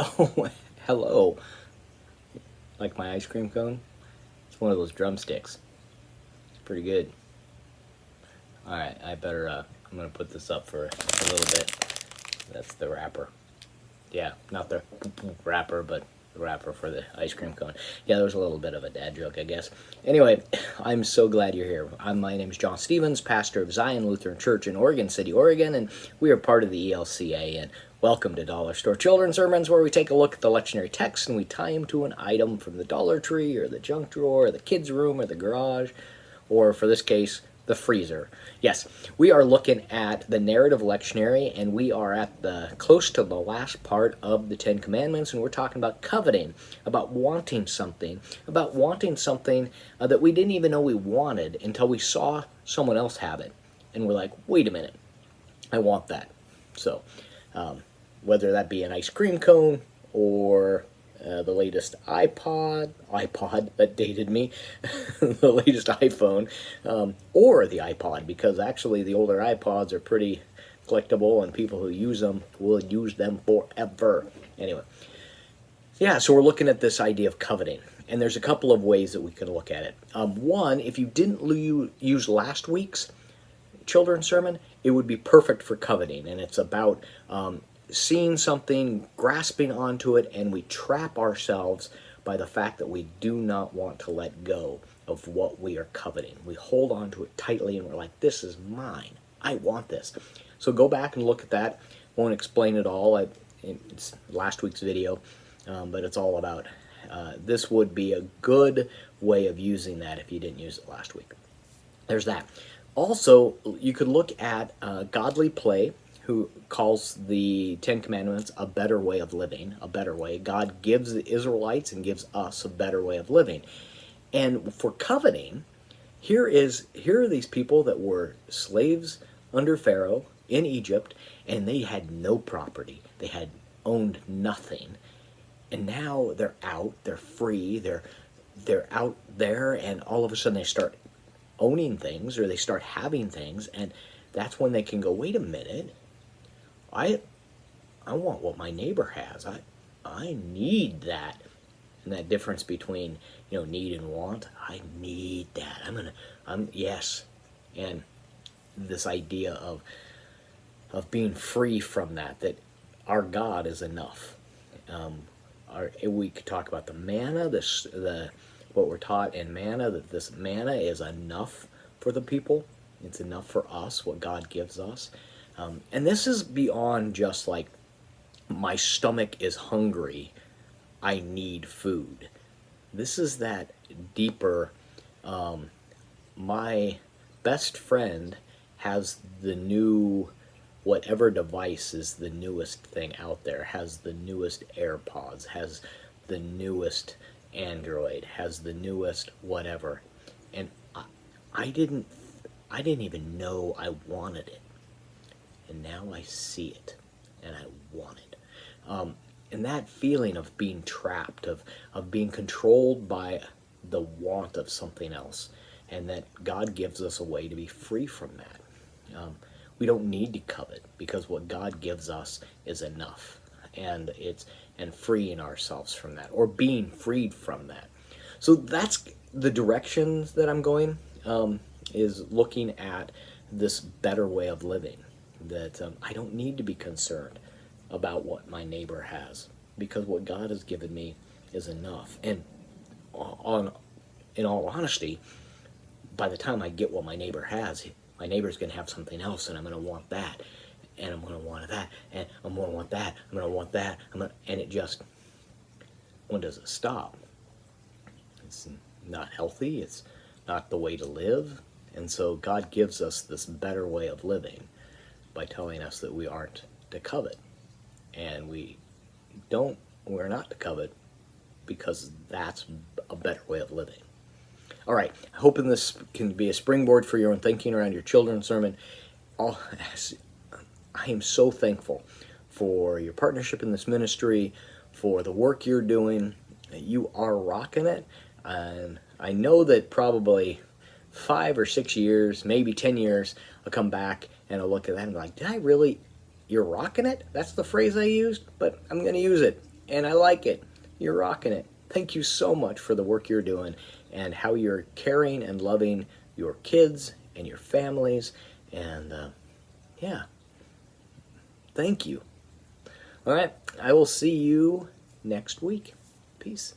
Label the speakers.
Speaker 1: Oh, hello. Like my ice cream cone? It's one of those drumsticks. It's pretty good. Alright, I'm gonna put this up for a little bit. That's the wrapper. Yeah, not the wrapper, but the wrapper for the ice cream cone. Yeah, there was a little bit of a dad joke, I guess. Anyway, I'm so glad you're here. My name is John Stevens, pastor of Zion Lutheran Church in Oregon City, Oregon, and we are part of the ELCA. And welcome to Dollar Store Children's Sermons, where we take a look at the lectionary text and we tie them to an item from the Dollar Tree or the junk drawer or the kids' room or the garage, or for this case, the freezer. Yes, we are looking at the narrative lectionary, and we are at the close to the last part of the Ten Commandments, and we're talking about coveting, about wanting something that we didn't even know we wanted until we saw someone else have it, and we're like, wait a minute, I want that. So, whether that be an ice cream cone or the latest iPod that dated me, the latest iPhone, or the iPod, because actually the older iPods are pretty collectible and people who use them will use them forever. Anyway, yeah, so we're looking at this idea of coveting, and there's a couple of ways that we can look at it. One, if you didn't use last week's children's sermon, it would be perfect for coveting, and it's about seeing something, grasping onto it, and we trap ourselves by the fact that we do not want to let go of what we are coveting. We hold on to it tightly and we're like, this is mine. I want this. So go back and look at that. Won't explain it all. It's last week's video, but it's all about this would be a good way of using that if you didn't use it last week. There's that. Also, you could look at Godly Play, who calls the Ten Commandments a better way of living, a better way. God gives the Israelites and gives us a better way of living. And for coveting, here are these people that were slaves under Pharaoh in Egypt, and they had no property. They had owned nothing. And now they're out, they're free, they're out there, and all of a sudden they start owning things, or they start having things, and that's when they can go, wait a minute, I want what my neighbor has. I need that. And that difference between, need and want, I need that. Yes. And this idea of being free from that our God is enough. We could talk about the manna, what we're taught in manna, that this manna is enough for the people. It's enough for us, what God gives us. And this is beyond just like, my stomach is hungry, I need food. This is that deeper, my best friend has the new, whatever device is the newest thing out there, has the newest AirPods, has the newest Android, has the newest whatever. And I didn't even know I wanted it. And now I see it, and I want it. And that feeling of being trapped, of being controlled by the want of something else, and that God gives us a way to be free from that. We don't need to covet, because what God gives us is enough, and freeing ourselves from that, or being freed from that. So that's the direction that I'm going, is looking at this better way of living. That I don't need to be concerned about what my neighbor has, because what God has given me is enough. And in all honesty, by the time I get what my neighbor has, my neighbor's going to have something else, and I'm going to want that, and I'm going to want that, and I'm going to want that, I'm going to want that, and it just, when does it stop? It's not healthy, it's not the way to live. And so God gives us this better way of living by telling us that we aren't to covet. And we're not to covet, because that's a better way of living. All right, hoping this can be a springboard for your own thinking around your children's sermon. I am so thankful for your partnership in this ministry, for the work you're doing. You are rocking it. And I know that probably 5 or 6 years, maybe 10 years, I'll come back and I'll look at that and be like, did I really, you're rocking it? That's the phrase I used, but I'm going to use it. and I like it. You're rocking it. Thank you so much for the work you're doing and how you're caring and loving your kids and your families. And yeah, thank you. All right, I will see you next week. Peace.